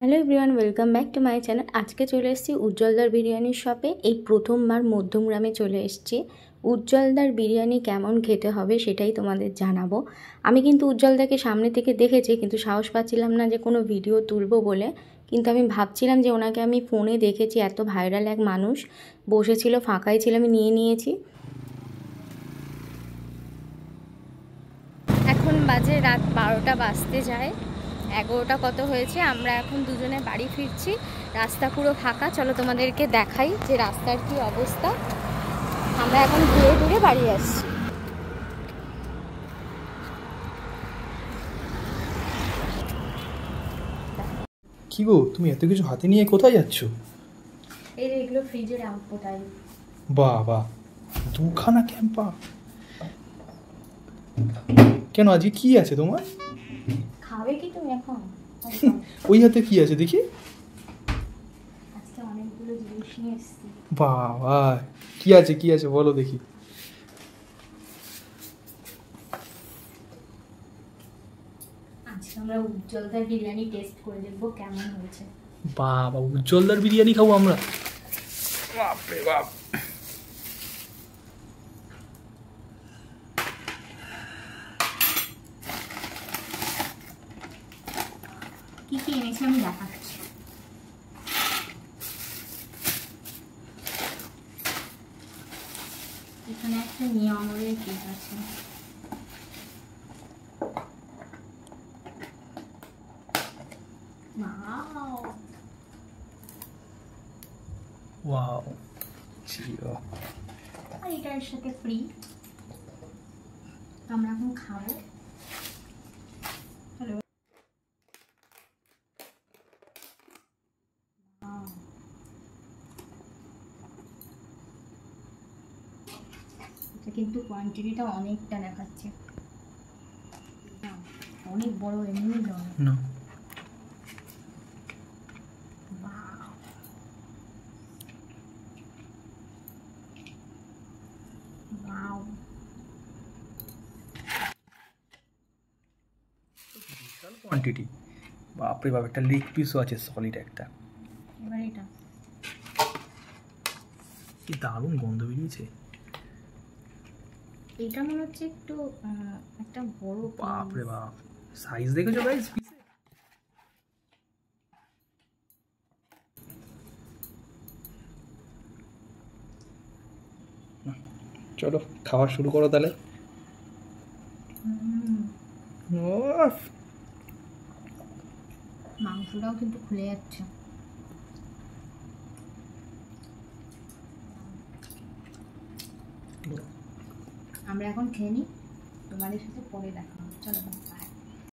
Hello everyone, welcome back to my channel. আজকে চলে এসেছি উজ্জ্বলদার বিরিয়ানির শপে। এই প্রথমবার মধ্যমগ্রামে চলে এসেছি। উজ্জ্বলদার বিরিয়ানি কেমন খেতে হবে সেটাই তোমাদের জানাবো। আমি কিন্তু উজ্জ্বলদাকে সামনে থেকে দেখেছি, কিন্তু সাহস পাচ্ছিলাম না যে কোনো ভিডিও তুলবো বলে। কিন্তু আমি ভাবছিলাম যে ওনাকে আমি ফোনে দেখেছি, এত ভাইরাল এক মানুষ বসেছিল, ফাঁকাই ছিল, আমি নিয়ে নিয়েছি। এখন বাজে রাত 12টা বাজতে যায়, 11টা কত হয়েছে। আমরা এখন দুজনে বাড়ি ফিরছি, রাস্তা পুরো ফাঁকা। চলো তোমাদেরকে দেখাই যে রাস্তার কি অবস্থা। আমরা এখন ঘুরে ঘুরে বাড়ি আসছি। কি গো, তুমি এত কিছু হাতে নিয়ে কোথায় যাচ্ছ? এই এগুলো ফ্রিজে রাখবো তাই। বাহ বাহ, দুখানা ক্যাম্পা। কেন, আজকে কি আছে তোমার? খাবে কি তুমি এখন? ওই হাতে কি আছে দেখি? আজকে অনেকগুলো জিনিস নিয়ে এসেছি। বাহ বাহ, কি আছে কি আছে বলো দেখি। আজকে আমরা উজ্জ্বলদার বিরিয়ানি টেস্ট করে দেখবো কেমন হয়েছে। বাহ বাহ, উজ্জ্বলদার বিরিয়ানি খাবো আমরা? বাপরে বাপ। কি কি এনেছি আমি দেখাচ্ছি। এখানে একটা নিয়মের কেক আছে। ওয়াও, জিও। আর এটার সাথে ফ্রি। আমরা এখন খাবো। হ্যালো, এটা কিন্তু কোয়ান্টিটিটা অনেকটা দেখাচ্ছে, অনেক বড়, এমনি নয়। না, বিশাল কোয়ান্টিটি। বাপরে বাপ, একটা লেগ পিসও আছে সলিড একটা। এবার এটা কি দারুণ গন্ধ বেরিয়েছে। এটা মনে হচ্ছে একটু একটা বড়। বাপরে বাপ, সাইজ দেখেছো গাইস? চলো খাওয়া শুরু করো তাহলে। মাংসটাও কিন্তু খুলে যাচ্ছে। আমরা এখন খেয়ে নিই, তোমাদের সাথে পরে দেখা হবে। চলো বাই।